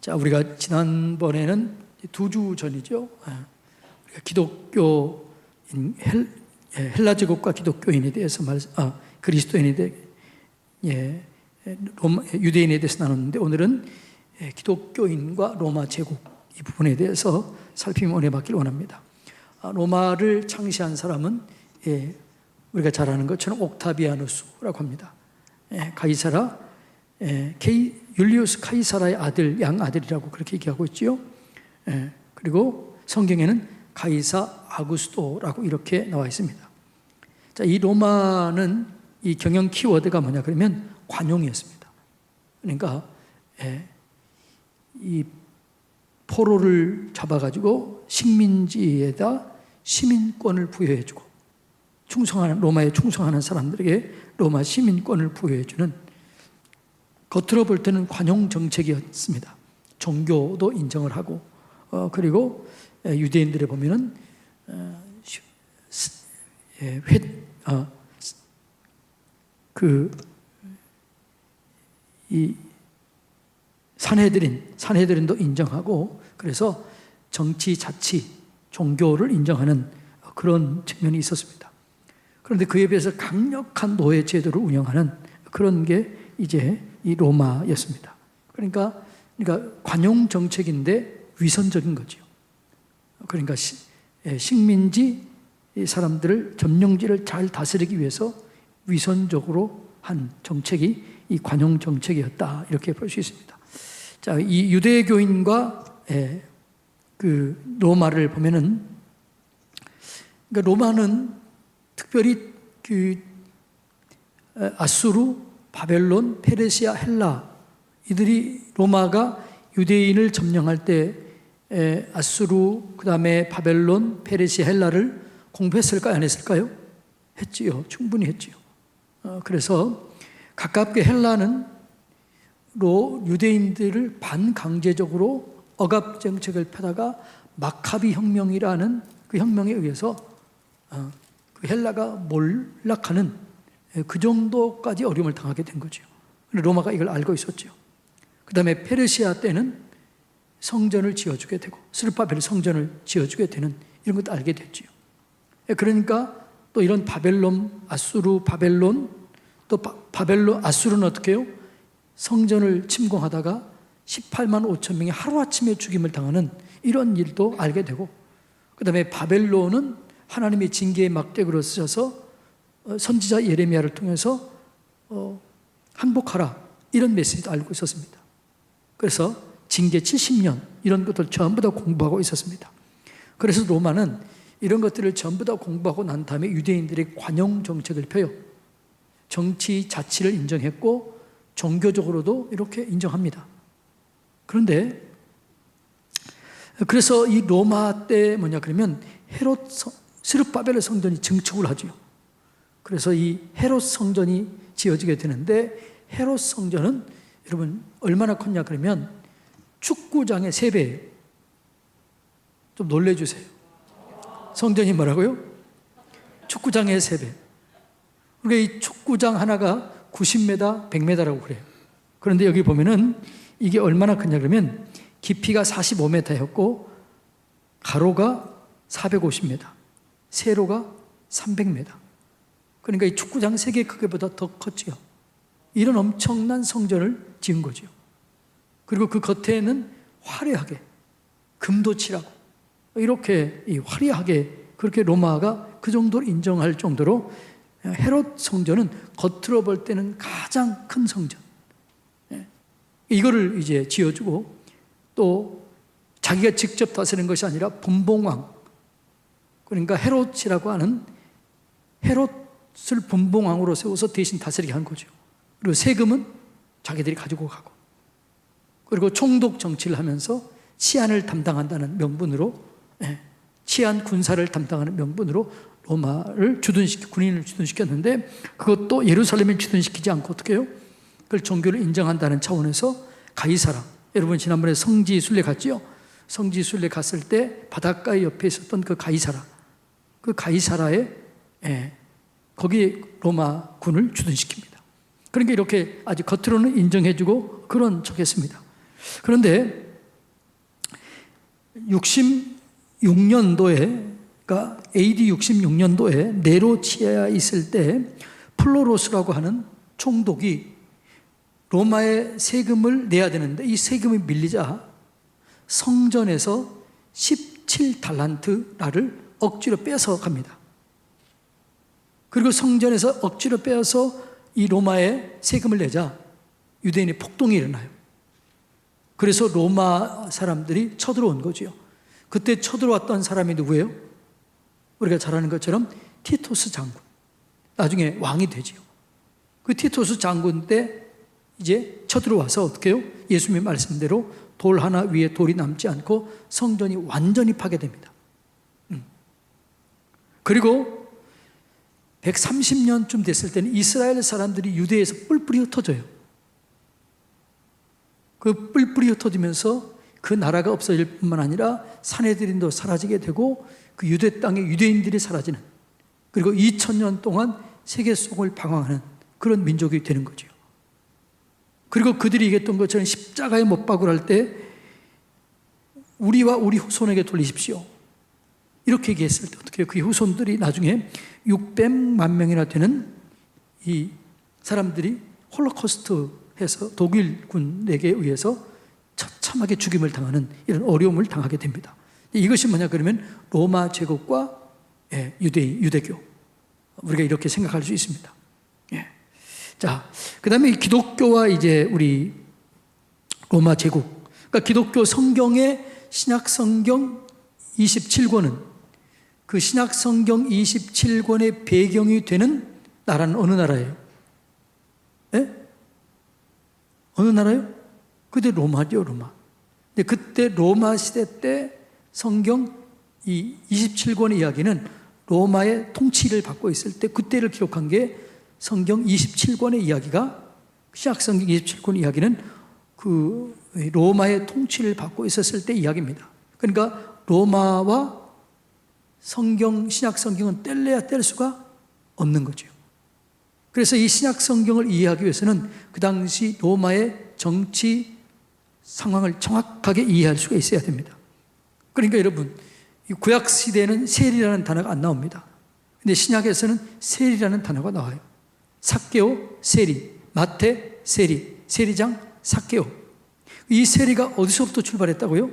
자, 우리가 지난번에는 2주 전이죠. 우리가 기독교인 헬라 제국과 기독교인에 대해서 그리스도인에 대해 유대인에 대해서 나눴는데, 오늘은 기독교인과 로마 제국 이 부분에 대해서 살피며 은혜 받기를 원합니다. 로마를 창시한 사람은 우리가 잘 아는 것처럼 옥타비아누스라고 합니다. 가이사라 율리우스 카이사라의 아들, 양아들이라고 그렇게 얘기하고 있지요. 그리고 성경에는 가이사 아구스토라고 이렇게 나와 있습니다. 자, 이 로마는 이 경영 키워드가 뭐냐 그러면 관용이었습니다. 그러니까 이 포로를 잡아가지고 식민지에다 시민권을 부여해주고 로마에 충성하는 사람들에게 로마 시민권을 부여해주는, 겉으로 볼 때는 관용 정책이었습니다. 종교도 인정을 하고, 그리고 유대인들에 보면은 이 산헤드린도 인정하고, 그래서 정치, 자치, 종교를 인정하는 그런 측면이 있었습니다. 그런데 그에 비해서 강력한 노예 제도를 운영하는 그런 게 이제 이 로마였습니다. 그러니까 관용 정책인데 위선적인 거죠. 그러니까 식민지 사람들을, 점령지를 잘 다스리기 위해서 위선적으로 한 정책이 이 관용 정책이었다, 이렇게 볼 수 있습니다. 자, 이 유대교인과 그 로마를 보면은, 그러니까 로마는 특별히 그 아수르, 바벨론, 페르시아, 헬라, 이들이, 로마가 유대인을 점령할 때 아수르, 그 다음에 바벨론, 페르시아, 헬라를 공부했을까요? 안 했을까요? 했지요. 충분히 했지요. 그래서 가깝게 헬라는 유대인들을 반강제적으로 억압 정책을 펴다가 마카비 혁명이라는 그 혁명에 의해서 그 헬라가 몰락하는 그 정도까지 어려움을 당하게 된 거죠. 로마가 이걸 알고 있었죠. 그 다음에 페르시아 때는 성전을 지어주게 되고, 스룹바벨 성전을 지어주게 되는 이런 것도 알게 됐죠. 그러니까 또 이런 바벨론, 아수르, 바벨론, 또 아수르는 어떻게 해요? 성전을 침공하다가 18만 5천 명이 하루아침에 죽임을 당하는 이런 일도 알게 되고, 그 다음에 바벨론은 하나님의 징계의 막대기로 쓰셔서 선지자 예레미야를 통해서 항복하라, 이런 메시지도 알고 있었습니다. 그래서 징계 70년 이런 것들 전부 다 공부하고 있었습니다. 그래서 로마는 이런 것들을 전부 다 공부하고 난 다음에 유대인들의 관용 정책을 펴요. 정치 자치를 인정했고 종교적으로도 이렇게 인정합니다. 그런데 그래서 이 로마 때 뭐냐 그러면 스룹바벨 성전이 증축을 하죠. 그래서 이 헤롯 성전이 지어지게 되는데, 헤롯 성전은 여러분 얼마나 컸냐 그러면 축구장의 3배예요. 좀 놀래주세요. 성전이 뭐라고요? 축구장의 3배. 그러니까 이 축구장 하나가 90m, 100m라고 그래요. 그런데 여기 보면은 이게 얼마나 크냐 그러면 깊이가 45m였고 가로가 450m, 세로가 300m. 그러니까 이 축구장 3개 크기보다 더 컸지요. 이런 엄청난 성전을 지은 거죠. 그리고 그 겉에는 화려하게 금도 칠하고 이렇게 화려하게, 그렇게 로마가 그 정도로 인정할 정도로 헤롯 성전은 겉으로 볼 때는 가장 큰 성전, 이거를 이제 지어주고, 또 자기가 직접 다스리는 것이 아니라 분봉왕, 그러니까 헤롯이라고 하는 헤롯을 분봉왕으로 세워서 대신 다스리게 한 거죠. 그리고 세금은 자기들이 가지고 가고, 그리고 총독 정치를 하면서 치안을 담당한다는 명분으로, 치안 군사를 담당하는 명분으로 로마를 군인을 주둔시켰는데, 그것도 예루살렘을 주둔시키지 않고 어떻게 해요? 그걸 종교를 인정한다는 차원에서 가이사라, 여러분 지난번에 성지 순례 갔지요? 성지 순례 갔을 때 바닷가 옆에 있었던 그 가이사라에 거기에 로마 군을 주둔시킵니다. 그러니까 이렇게 아주 겉으로는 인정해주고 그런 척했습니다. 그런데 66년도에, 그러니까 AD 66년도에 네로 치하에 있을 때 플로로스라고 하는 총독이 로마에 세금을 내야 되는데 이 세금이 밀리자 성전에서 17달란트라를 억지로 빼서 갑니다. 그리고 성전에서 억지로 빼서 이 로마에 세금을 내자 유대인의 폭동이 일어나요. 그래서 로마 사람들이 쳐들어온 거죠. 그때 쳐들어왔던 사람이 누구예요? 우리가 잘 아는 것처럼 티토스 장군. 나중에 왕이 되지요. 그 티토스 장군 때 이제 쳐들어와서 어떻게 해요? 예수님의 말씀대로 돌 하나 위에 돌이 남지 않고 성전이 완전히 파괴됩니다. 그리고 130년쯤 됐을 때는 이스라엘 사람들이 유대에서 뿔뿔이 흩어져요. 그 뿔뿔이 흩어지면서 그 나라가 없어질 뿐만 아니라 사내들인도 사라지게 되고 그 유대 땅에 유대인들이 사라지는, 그리고 2000년 동안 세계 속을 방황하는 그런 민족이 되는 거죠. 그리고 그들이 얘기했던 것처럼 십자가에 못 박으라 할 때 우리와 우리 후손에게 돌리십시오. 이렇게 얘기했을 때 어떻게 해요? 그 후손들이 나중에 600만 명이나 되는 이 사람들이 홀로코스트해서 독일군에게 의해서 처참하게 죽임을 당하는 이런 어려움을 당하게 됩니다. 이것이 뭐냐 그러면 로마 제국과 유대교, 우리가 이렇게 생각할 수 있습니다. 자, 그 다음에 기독교와 이제 우리 로마 제국, 그러니까 기독교 성경의 신약 성경 27권은 그 신약 성경 27권의 배경이 되는 나라는 어느 나라예요? 어느 나라요? 그때 로마죠, 로마. 근데 그때 로마 시대 때 성경 이 27권의 이야기는 로마의 통치를 받고 있을 때 그때를 기록한 게 성경 27권의 이야기가, 신약 성경 27권 이야기는 그 로마의 통치를 받고 있었을 때 이야기입니다. 그러니까 로마와 성경, 신약 성경은 뗄래야 뗄 수가 없는 거죠. 그래서 이 신약 성경을 이해하기 위해서는 그 당시 로마의 정치 상황을 정확하게 이해할 수가 있어야 됩니다. 그러니까 여러분, 이 구약 시대에는 세리라는 단어가 안 나옵니다. 근데 신약에서는 세리라는 단어가 나와요. 삭개오, 세리, 마태, 세리, 세리장, 삭개오. 이 세리가 어디서부터 출발했다고요?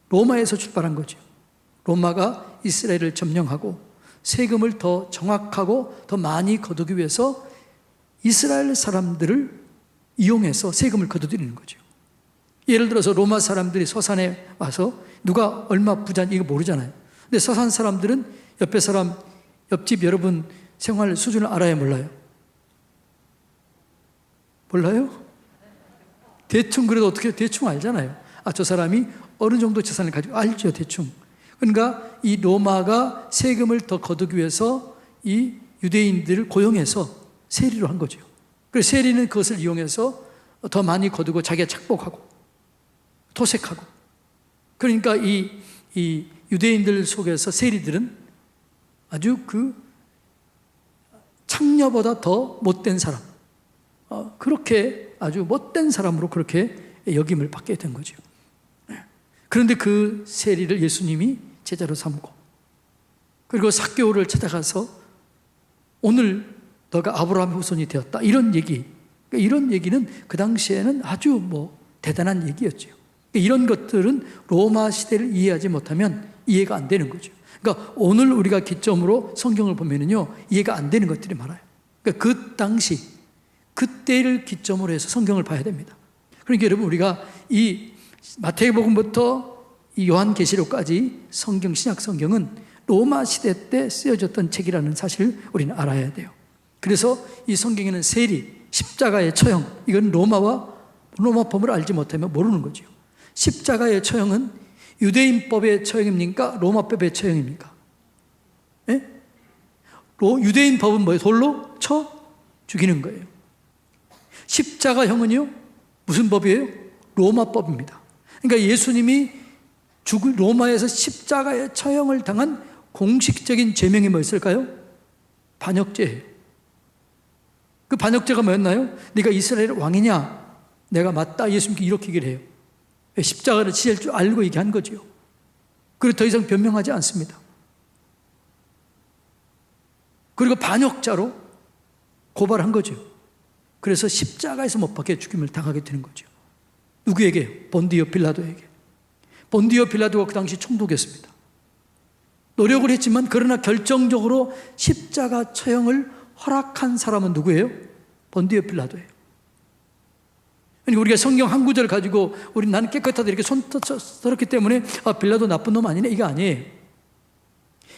로마에서 출발한 거죠. 로마가 이스라엘을 점령하고 세금을 더 정확하고 더 많이 거두기 위해서 이스라엘 사람들을 이용해서 세금을 거두드리는 거죠. 예를 들어서 로마 사람들이 서산에 와서 누가 얼마 부자인지 이거 모르잖아요. 근데 서산 사람들은 옆에 사람, 옆집 여러분 생활 수준을 알아야 몰라요? 몰라요? 대충 그래도 어떻게 대충 알잖아요. 저 사람이 어느 정도 재산을 가지고 알죠, 대충. 그러니까 이 로마가 세금을 더 거두기 위해서 이 유대인들을 고용해서 세리로 한 거죠. 그래서 세리는 그것을 이용해서 더 많이 거두고 자기가 착복하고 토색하고. 그러니까 이 유대인들 속에서 세리들은 아주 그 창녀보다 더 못된 사람, 그렇게 아주 못된 사람으로 그렇게 여김을 받게 된 거죠. 그런데 그 세리를 예수님이 제자로 삼고, 그리고 삭개오를 찾아가서 오늘 너가 아브라함의 후손이 되었다, 이런 얘기. 이런 얘기는 그 당시에는 아주 대단한 얘기였죠. 이런 것들은 로마 시대를 이해하지 못하면 이해가 안 되는 거죠. 그러니까 오늘 우리가 기점으로 성경을 보면은요, 이해가 안 되는 것들이 많아요. 그러니까 그 당시, 그때를 기점으로 해서 성경을 봐야 됩니다. 그러니까 여러분, 우리가 이 마태복음부터 이 요한계시록까지 성경, 신약 성경은 로마 시대 때 쓰여졌던 책이라는 사실을 우리는 알아야 돼요. 그래서 이 성경에는 세리, 십자가의 처형, 이건 로마법을 알지 못하면 모르는 거죠. 십자가의 처형은 유대인법의 처형입니까? 로마법의 처형입니까? 유대인 법은 뭐예요? 돌로 쳐 죽이는 거예요. 십자가형은요, 무슨 법이에요? 로마법입니다. 그러니까 예수님이 로마에서 십자가의 처형을 당한 공식적인 죄명이 뭐였을까요? 반역죄예요. 그 반역죄가 뭐였나요? 네가 이스라엘 왕이냐? 내가 맞다. 예수님께 이렇게 얘기를 해요. 십자가를 지을 줄 알고 얘기한 거죠. 그리고 더 이상 변명하지 않습니다. 그리고 반역자로 고발한 거죠. 그래서 십자가에서 못 박혀 죽임을 당하게 되는 거죠. 누구에게? 본디오 빌라도에게. 본디오 빌라도가 그 당시 총독이었습니다. 노력을 했지만 그러나 결정적으로 십자가 처형을 허락한 사람은 누구예요? 본디오 빌라도예요. 그러니까 우리가 성경 한 구절 가지고 우리 나는 깨끗하다 이렇게 손 떨었기 때문에 빌라도 나쁜 놈 아니네, 이거 아니에요.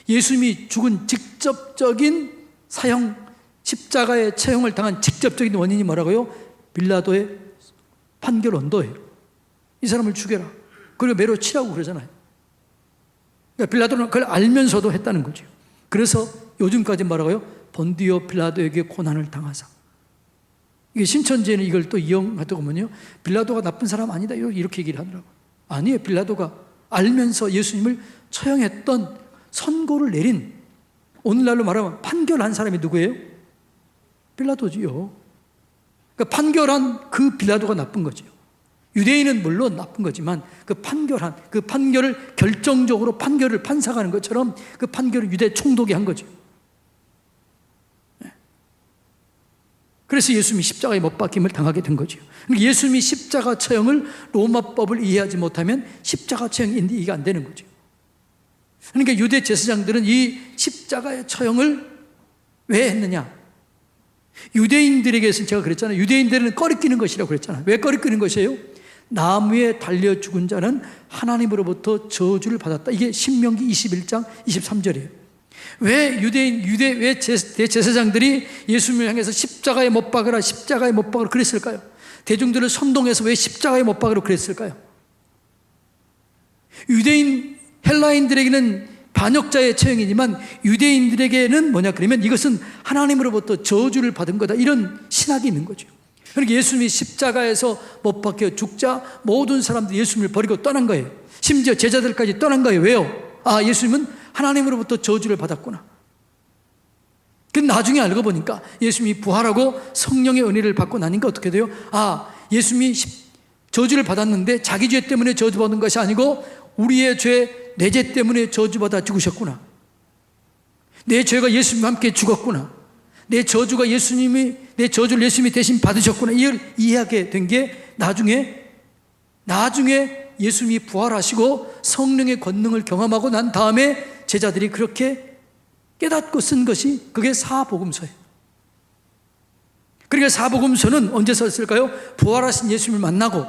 예수님이 죽은 직접적인 사형, 십자가의 처형을 당한 직접적인 원인이 뭐라고요? 빌라도의 판결 온도예요. 이 사람을 죽여라. 그리고 매로 치라고 그러잖아요. 그러니까 빌라도는 그걸 알면서도 했다는 거죠. 그래서 요즘까지 뭐라고요? 본디오 빌라도에게 고난을 당하사. 이게 신천지에는 이걸 또 이용하다 보면요, 빌라도가 나쁜 사람 아니다 이렇게 얘기를 하더라고요. 아니에요. 빌라도가 알면서 예수님을 처형했던 선고를 내린, 오늘날로 말하면 판결한 사람이 누구예요? 빌라도지요. 그러니까 판결한 그 빌라도가 나쁜 거죠. 유대인은 물론 나쁜 거지만 그 판결을 결정적으로 판결을 판사가는 것처럼 그 판결을 유대 총독이 한 거죠. 그래서 예수님이 십자가에 못 박힘을 당하게 된 거죠. 예수님이 십자가 처형을 로마법을 이해하지 못하면 십자가 처형이 이해가 안 되는 거죠. 그러니까 유대 제사장들은 이 십자가의 처형을 왜 했느냐? 유대인들에게서 제가 그랬잖아요. 유대인들은 꺼리끼는 것이라고 그랬잖아요. 왜 꺼리끼는 것이에요? 나무에 달려 죽은 자는 하나님으로부터 저주를 받았다. 이게 신명기 21장 23절이에요. 왜 왜 대제사장들이 예수님을 향해서 십자가에 못 박으라, 십자가에 못 박으라 그랬을까요? 대중들을 선동해서 왜 십자가에 못 박으라 그랬을까요? 헬라인들에게는 반역자의 처형이지만 유대인들에게는 뭐냐 그러면 이것은 하나님으로부터 저주를 받은 거다, 이런 신학이 있는 거죠. 그러니까 예수님이 십자가에서 못 박혀 죽자 모든 사람들이 예수님을 버리고 떠난 거예요. 심지어 제자들까지 떠난 거예요. 왜요? 예수님은 하나님으로부터 저주를 받았구나. 근데 나중에 알고 보니까 예수님이 부활하고 성령의 은혜를 받고 나니까 어떻게 돼요? 예수님이 저주를 받았는데 자기 죄 때문에 저주받은 것이 아니고 우리의 죄, 내 죄 때문에 저주받아 죽으셨구나. 내 죄가 예수님과 함께 죽었구나. 내 저주를 예수님이 대신 받으셨구나. 이걸 이해하게 된 게 나중에 예수님이 부활하시고 성령의 권능을 경험하고 난 다음에 제자들이 그렇게 깨닫고 쓴 것이 그게 사복음서예요. 그러니까 사복음서는 언제 썼을까요? 부활하신 예수님을 만나고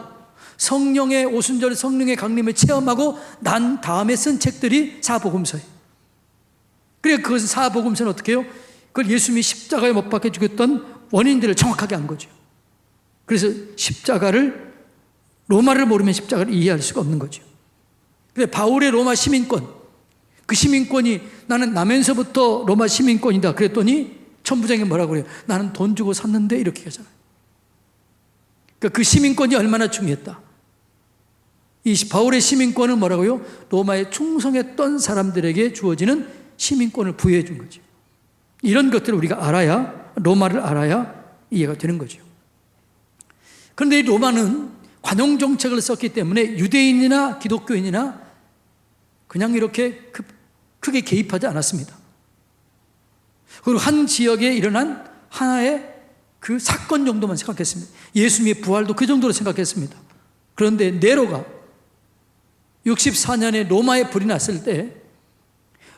성령의 오순절, 성령의 강림을 체험하고 난 다음에 쓴 책들이 사복음서예요. 그러니까 그것은 사복음서는 어떻게 해요? 그걸 예수님이 십자가에 못 박혀 죽였던 원인들을 정확하게 한 거죠. 그래서 로마를 모르면 십자가를 이해할 수가 없는 거죠. 근데 바울의 로마 시민권, 그 시민권이 나는 나면서부터 로마 시민권이다 그랬더니 천부장이 뭐라고 그래요? 나는 돈 주고 샀는데 이렇게 하잖아요. 그러니까 그 시민권이 얼마나 중요했다. 이 바울의 시민권은 뭐라고요? 로마에 충성했던 사람들에게 주어지는 시민권을 부여해 준 거죠. 이런 것들을 우리가 알아야, 로마를 알아야 이해가 되는 거죠. 그런데 이 로마는 관용 정책을 썼기 때문에 유대인이나 기독교인이나 그냥 이렇게 크게 개입하지 않았습니다. 그리고 한 지역에 일어난 하나의 그 사건 정도만 생각했습니다. 예수님의 부활도 그 정도로 생각했습니다. 그런데 네로가 64년에 로마에 불이 났을 때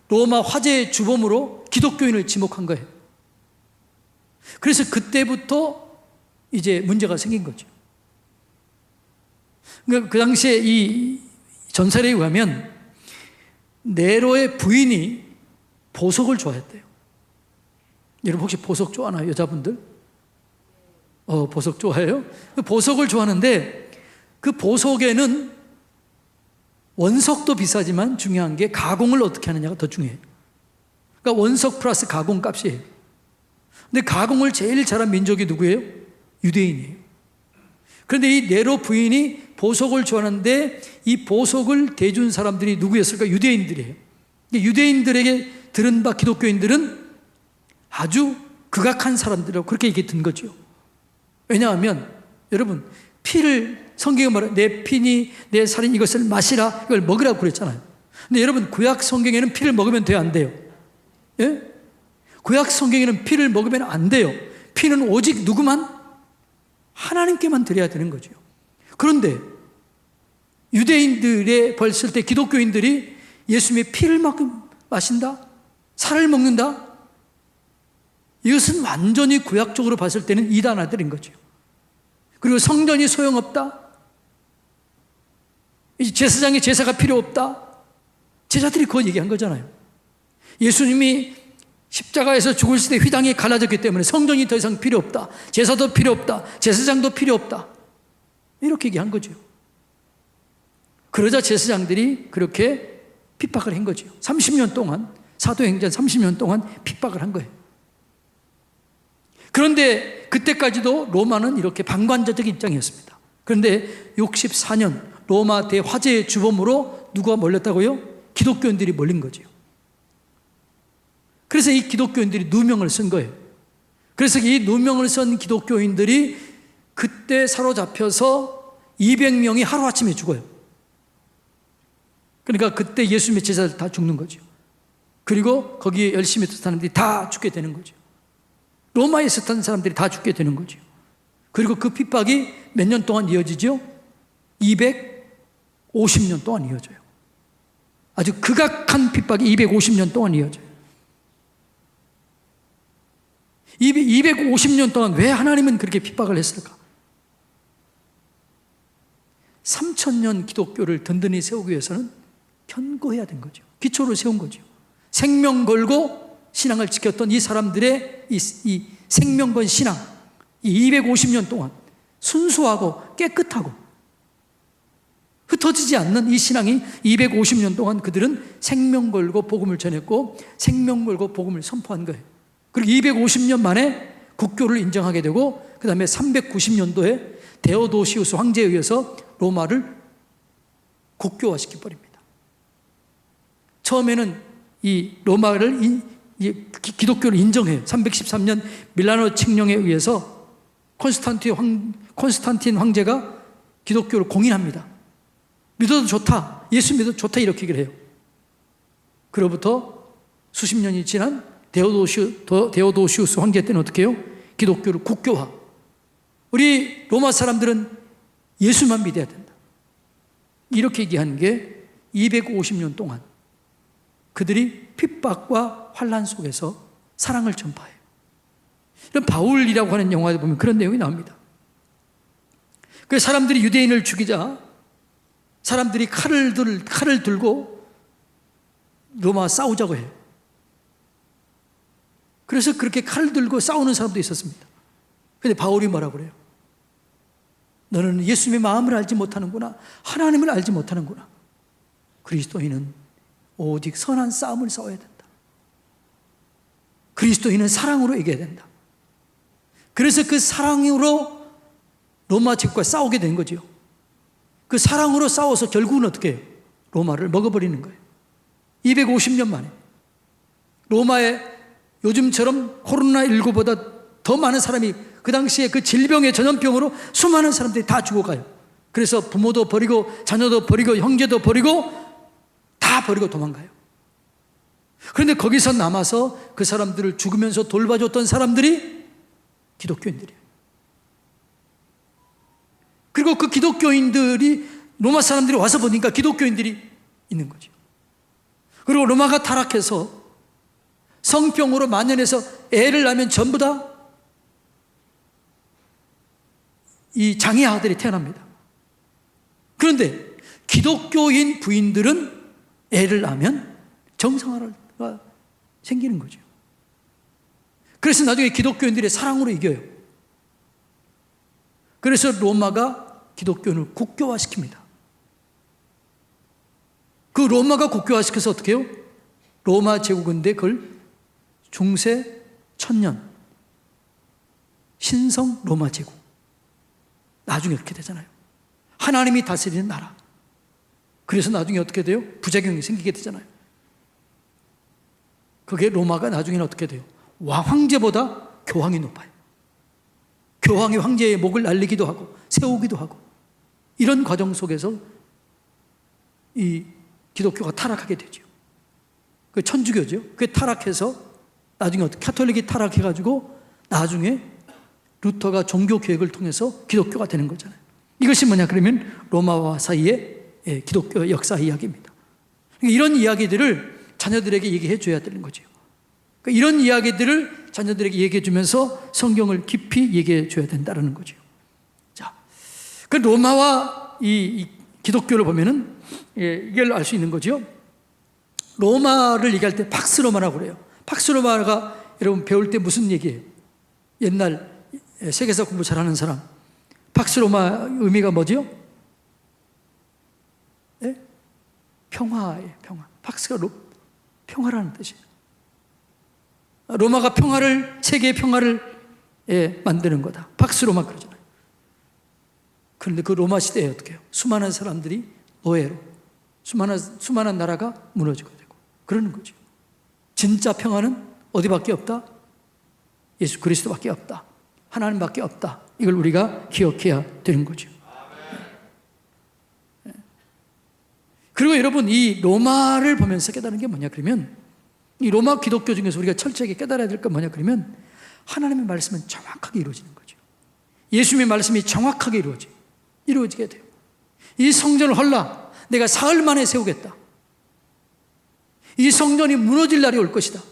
로마 화재의 주범으로 기독교인을 지목한 거예요. 그래서 그때부터 이제 문제가 생긴 거죠. 그러니까 그 당시에 이 전설에 의하면 네로의 부인이 보석을 좋아했대요. 여러분 혹시 보석 좋아하나요? 여자분들? 보석 좋아해요? 그 보석을 좋아하는데 그 보석에는 원석도 비싸지만 중요한 게 가공을 어떻게 하느냐가 더 중요해요. 그러니까 원석 플러스 가공 값이에요. 근데 가공을 제일 잘한 민족이 누구예요? 유대인이에요. 그런데 이 네로 부인이 보석을 좋아하는데 이 보석을 대준 사람들이 누구였을까? 유대인들이에요. 유대인들에게 들은 바 기독교인들은 아주 극악한 사람들이라고 그렇게 얘기 든 거죠. 왜냐하면 여러분 피를 성경에 말해 내 피니 내 살인 이것을 마시라, 이걸 먹으라고 그랬잖아요. 근데 여러분, 구약 성경에는 피를 먹으면 돼요, 안 돼요? 예? 구약 성경에는 피를 먹으면 안 돼요. 피는 오직 누구만? 하나님께만 드려야 되는 거죠. 그런데 유대인들의 벌쓸 때 기독교인들이 예수님의 피를 마신다? 살을 먹는다? 이것은 완전히 구약적으로 봤을 때는 이단아들인 거죠. 그리고 성전이 소용없다? 이제 제사장의 제사가 필요 없다? 제자들이 그거 얘기한 거잖아요. 예수님이 십자가에서 죽으실 때 휘장이 갈라졌기 때문에 성전이 더 이상 필요 없다. 제사도 필요 없다. 제사장도 필요 없다. 이렇게 얘기한 거죠. 그러자 제사장들이 그렇게 핍박을 한 거죠. 30년 동안, 사도행전 30년 동안 핍박을 한 거예요. 그런데 그때까지도 로마는 이렇게 방관자적 입장이었습니다. 그런데 64년 로마 대화재의 주범으로 누가 몰렸다고요? 기독교인들이 몰린 거죠. 그래서 이 기독교인들이 누명을 쓴 거예요. 그래서 이 누명을 쓴 기독교인들이 그때 사로잡혀서 200명이 하루아침에 죽어요. 그러니까 그때 예수님의 제자들 다 죽는 거죠. 그리고 거기에 열심히 했던 사람들이 다 죽게 되는 거죠. 로마에 있었던 사람들이 다 죽게 되는 거죠. 그리고 그 핍박이 몇 년 동안 이어지죠? 250년 동안 이어져요. 아주 극악한 핍박이 250년 동안 이어져요. 250년 동안 왜 하나님은 그렇게 핍박을 했을까? 3000년 기독교를 든든히 세우기 위해서는 견고해야 된 거죠. 기초를 세운 거죠. 생명 걸고 신앙을 지켰던 이 사람들의 이 생명 건 신앙, 이 250년 동안 순수하고 깨끗하고 흩어지지 않는 이 신앙이 250년 동안 그들은 생명 걸고 복음을 전했고 생명 걸고 복음을 선포한 거예요. 그리고 250년 만에 국교를 인정하게 되고 그 다음에 390년도에 데오도시우스 황제에 의해서 로마를 국교화시켜 버립니다. 처음에는 이 로마를 기독교를 인정해요. 313년 밀라노 칙령에 의해서 콘스탄틴 황제가 기독교를 공인합니다. 믿어도 좋다, 예수 믿어도 좋다, 이렇게 얘기를 해요. 그로부터 수십 년이 지난 데오도시우스 황제 때는 어떻게 해요? 기독교를 국교화. 우리 로마 사람들은 예수만 믿어야 된다, 이렇게 얘기한 게 250년 동안 그들이 핍박과 환난 속에서 사랑을 전파해요. 이런 바울이라고 하는 영화에 보면 그런 내용이 나옵니다. 그 사람들이 유대인을 죽이자 사람들이 칼을 들고 로마 싸우자고 해요. 그래서 그렇게 칼을 들고 싸우는 사람도 있었습니다. 그런데 바울이 뭐라고 그래요? 너는 예수님의 마음을 알지 못하는구나. 하나님을 알지 못하는구나. 그리스도인은 오직 선한 싸움을 싸워야 된다. 그리스도인은 사랑으로 이겨야 된다. 그래서 그 사랑으로 로마 제국과 싸우게 된 거죠. 그 사랑으로 싸워서 결국은 어떻게 해요? 로마를 먹어버리는 거예요. 250년 만에. 로마에 요즘처럼 코로나19보다 더 많은 사람이, 그 당시에 그 질병의 전염병으로 수많은 사람들이 다 죽어가요. 그래서 부모도 버리고 자녀도 버리고 형제도 버리고 다 버리고 도망가요. 그런데 거기서 남아서 그 사람들을 죽으면서 돌봐줬던 사람들이 기독교인들이에요. 그리고 그 기독교인들이, 로마 사람들이 와서 보니까 기독교인들이 있는 거죠. 그리고 로마가 타락해서 성병으로 만연해서 애를 낳으면 전부 다 이 장애 아들이 태어납니다. 그런데 기독교인 부인들은 애를 낳으면 정상화가 생기는 거죠. 그래서 나중에 기독교인들의 사랑으로 이겨요. 그래서 로마가 기독교를 국교화시킵니다. 그 로마가 국교화시켜서 어떻게 해요? 로마 제국인데 그걸 중세 천년 신성 로마 제국, 나중에 그렇게 되잖아요. 하나님이 다스리는 나라. 그래서 나중에 어떻게 돼요? 부작용이 생기게 되잖아요. 그게 로마가 나중에는 어떻게 돼요? 황제보다 교황이 높아요. 교황이 황제의 목을 날리기도 하고 세우기도 하고 이런 과정 속에서 이 기독교가 타락하게 되죠. 그 천주교죠. 그게 타락해서 나중에 카톨릭이 타락해가지고 나중에 루터가 종교 개혁을 통해서 기독교가 되는 거잖아요. 이것이 뭐냐 그러면 로마와 사이의 기독교 역사 이야기입니다. 이런 이야기들을 자녀들에게 얘기해 줘야 되는 거죠. 이런 이야기들을 자녀들에게 얘기해 주면서 성경을 깊이 얘기해 줘야 된다는 거죠. 자, 그 로마와 이 기독교를 보면은 이걸 알 수 있는 거죠. 로마를 얘기할 때 팍스 로마라고 그래요. 팍스 로마가 여러분 배울 때 무슨 얘기예요? 옛날 세계사 공부 잘하는 사람, 팍스 로마 의미가 뭐죠? 네? 평화예요. 평화. 팍스가 평화라는 뜻이에요. 로마가 평화를, 세계의 평화를 만드는 거다. 팍스 로마 그러잖아요. 그런데 그 로마 시대에 어떻게 해요? 수많은 사람들이 노예로, 수많은 나라가 무너지고 되고 그러는 거죠. 진짜 평화는 어디밖에 없다? 예수 그리스도밖에 없다. 하나님밖에 없다. 이걸 우리가 기억해야 되는 거죠. 그리고 여러분, 이 로마를 보면서 깨달은 게 뭐냐 그러면, 이 로마 기독교 중에서 우리가 철저하게 깨달아야 될 건 뭐냐 그러면, 하나님의 말씀은 정확하게 이루어지는 거죠. 예수님의 말씀이 정확하게 이루어지게 돼요. 이 성전을 헐라 내가 사흘 만에 세우겠다. 이 성전이 무너질 날이 올 것이다.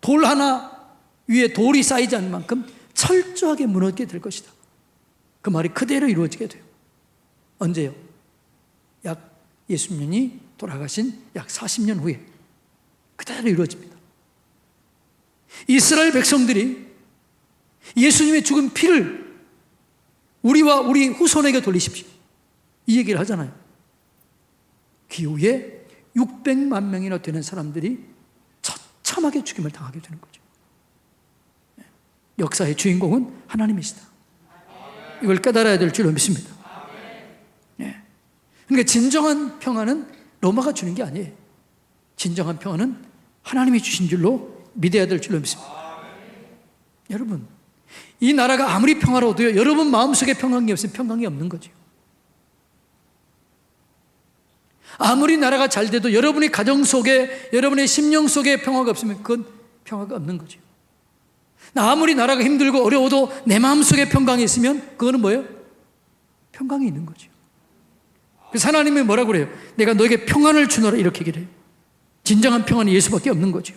돌 하나 위에 돌이 쌓이지 않을 만큼 철저하게 무너지게 될 것이다. 그 말이 그대로 이루어지게 돼요. 언제요? 약 예수님이 돌아가신 약 40년 후에 그대로 이루어집니다. 이스라엘 백성들이 예수님의 죽은 피를 우리와 우리 후손에게 돌리십시오. 이 얘기를 하잖아요. 그 이후에 600만 명이나 되는 사람들이 처참하게 죽임을 당하게 되는 거죠. 역사의 주인공은 하나님이시다. 이걸 깨달아야 될 줄로 믿습니다. 그러니까 진정한 평화는 로마가 주는 게 아니에요. 진정한 평화는 하나님이 주신 줄로 믿어야 될 줄로 믿습니다. 여러분, 이 나라가 아무리 평화로워도요, 여러분 마음속에 평강이 없으면 평강이 없는 거죠. 아무리 나라가 잘 돼도 여러분의 가정 속에, 여러분의 심령 속에 평화가 없으면 그건 평화가 없는 거죠. 아무리 나라가 힘들고 어려워도 내 마음속에 평강이 있으면 그거는 뭐예요? 평강이 있는 거죠. 그래서 하나님이 뭐라고 그래요? 내가 너에게 평안을 주노라, 이렇게 얘기를 해요. 진정한 평안이 예수밖에 없는 거죠.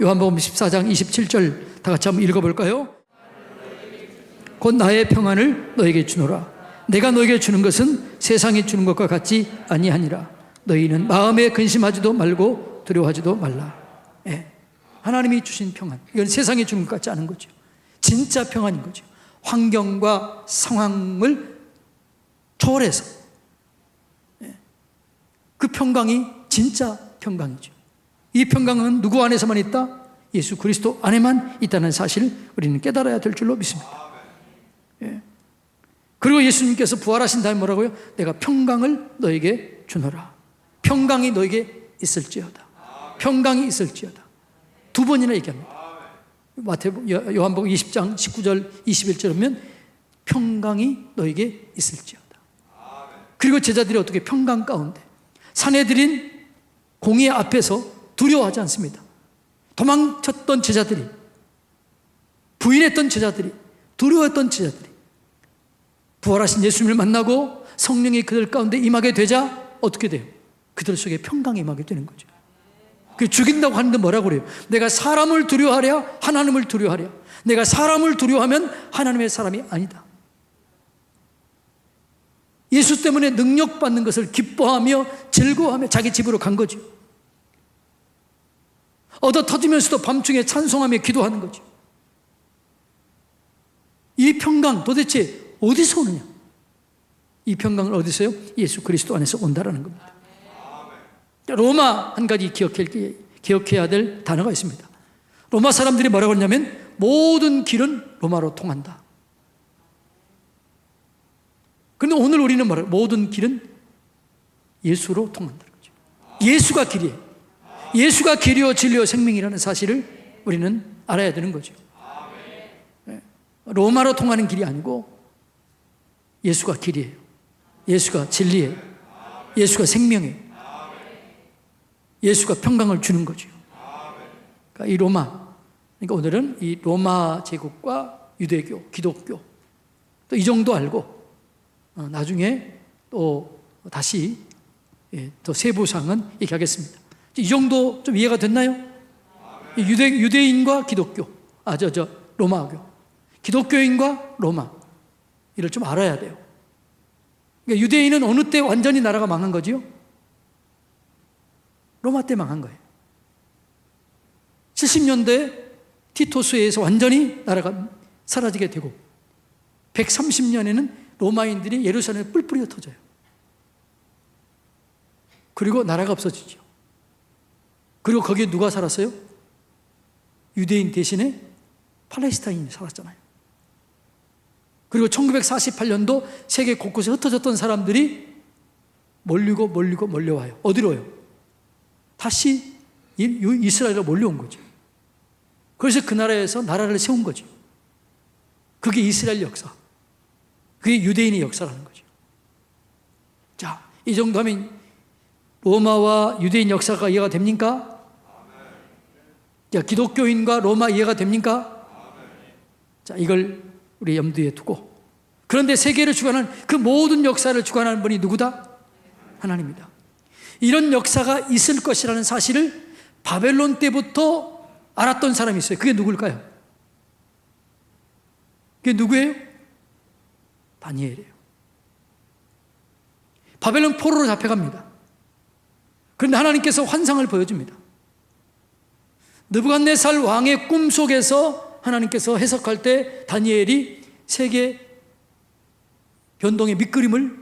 요한복음 14장 27절 다 같이 한번 읽어볼까요? 곧 나의 평안을 너에게 주노라. 내가 너에게 주는 것은 세상이 주는 것과 같지 아니하니라. 너희는 마음에 근심하지도 말고 두려워하지도 말라. 하나님이 주신 평안, 이건 세상이 주는 것 같지 않은 거죠. 진짜 평안인 거죠. 환경과 상황을 초월해서 그 평강이 진짜 평강이죠. 이 평강은 누구 안에서만 있다? 예수 그리스도 안에만 있다는 사실을 우리는 깨달아야 될 줄로 믿습니다. 그리고 예수님께서 부활하신 다음에 뭐라고요? 내가 평강을 너에게 주노라. 평강이 너에게 있을지어다. 평강이 있을지어다. 두 번이나 얘기합니다. 요한복음 20장 19절 21절 보면 평강이 너에게 있을지어다. 그리고 제자들이 어떻게 평강 가운데 사내들인 공의 앞에서 두려워하지 않습니다. 도망쳤던 제자들이, 부인했던 제자들이, 두려워했던 제자들이 부활하신 예수님을 만나고 성령이 그들 가운데 임하게 되자 어떻게 돼요? 그들 속에 평강이 임하게 되는 거죠. 그 죽인다고 하는데 뭐라고 그래요? 내가 사람을 두려워하랴 하나님을 두려워하랴. 내가 사람을 두려워하면 하나님의 사람이 아니다. 예수 때문에 능력받는 것을 기뻐하며 즐거워하며 자기 집으로 간 거죠. 얻어 터지면서도 밤중에 찬송하며 기도하는 거죠. 이 평강 도대체 어디서 오느냐? 이 평강은 어디서요? 예수 그리스도 안에서 온다라는 겁니다. 로마 한 가지 기억해야 될 단어가 있습니다. 로마 사람들이 뭐라고 하냐면 모든 길은 로마로 통한다. 그런데 오늘 우리는 뭐라고? 모든 길은 예수로 통한다는 거죠. 예수가 길이에요. 예수가 길이요 진리요 생명이라는 사실을 우리는 알아야 되는 거죠. 로마로 통하는 길이 아니고 예수가 길이에요. 예수가 진리예요. 예수가 생명이에요. 예수가 평강을 주는 거죠. 그러니까 이 로마, 그러니까 오늘은 이 로마 제국과 유대교, 기독교 또 이 정도 알고 나중에 또 다시 더 세부사항은 얘기하겠습니다. 이 정도 좀 이해가 됐나요? 유대인과 기독교, 로마교, 기독교인과 로마 이를 좀 알아야 돼요. 그러니까 유대인은 어느 때 완전히 나라가 망한 거지요? 로마 때 망한 거예요. 70년대 티토스에 의해서 완전히 나라가 사라지게 되고 130년에는 로마인들이 예루살렘에 뿔뿔이 흩어져요. 그리고 나라가 없어지죠. 그리고 거기에 누가 살았어요? 유대인 대신에 팔레스타인이 살았잖아요. 그리고 1948년도 세계 곳곳에 흩어졌던 사람들이 몰려와요. 어디로요? 다시 이스라엘로 몰려온 거죠. 그래서 그 나라에서 나라를 세운 거죠. 그게 이스라엘 역사. 그게 유대인의 역사라는 거죠. 자, 이 정도 하면 로마와 유대인 역사가 이해가 됩니까? 자, 기독교인과 로마 이해가 됩니까? 자, 이걸 우리 염두에 두고, 그런데 세계를 주관하는 그 모든 역사를 주관하는 분이 누구다? 하나님이다. 이런 역사가 있을 것이라는 사실을 바벨론 때부터 알았던 사람이 있어요. 그게 누굴까요? 그게 누구예요? 다니엘이에요. 바벨론 포로로 잡혀갑니다. 그런데 하나님께서 환상을 보여줍니다. 느부갓네살 왕의 꿈속에서 하나님께서 해석할 때 다니엘이 세계 변동의 밑그림을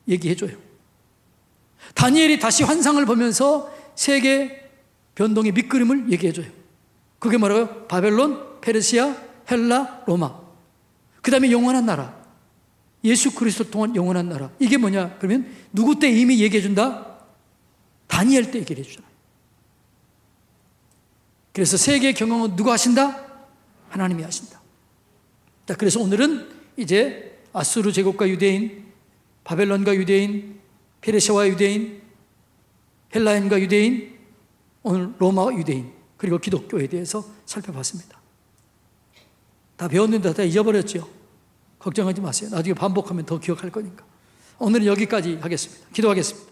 얘기해줘요. 다니엘이 다시 환상을 보면서 세계 변동의 밑그림을 얘기해줘요. 그게 뭐라고요? 바벨론, 페르시아, 헬라, 로마. 그 다음에 영원한 나라. 예수 그리스도 통한 영원한 나라. 이게 뭐냐? 그러면 누구 때 이미 얘기해준다? 다니엘 때 얘기를 해주잖아요. 그래서 세계 경영은 누가 하신다? 하나님이 하신다. 자, 그래서 오늘은 이제 아수르 제국과 유대인, 바벨론과 유대인, 페르시아와 유대인, 헬라인과 유대인, 오늘 로마와 유대인, 그리고 기독교에 대해서 살펴봤습니다. 다 배웠는데 다 잊어버렸죠? 걱정하지 마세요. 나중에 반복하면 더 기억할 거니까. 오늘은 여기까지 하겠습니다. 기도하겠습니다.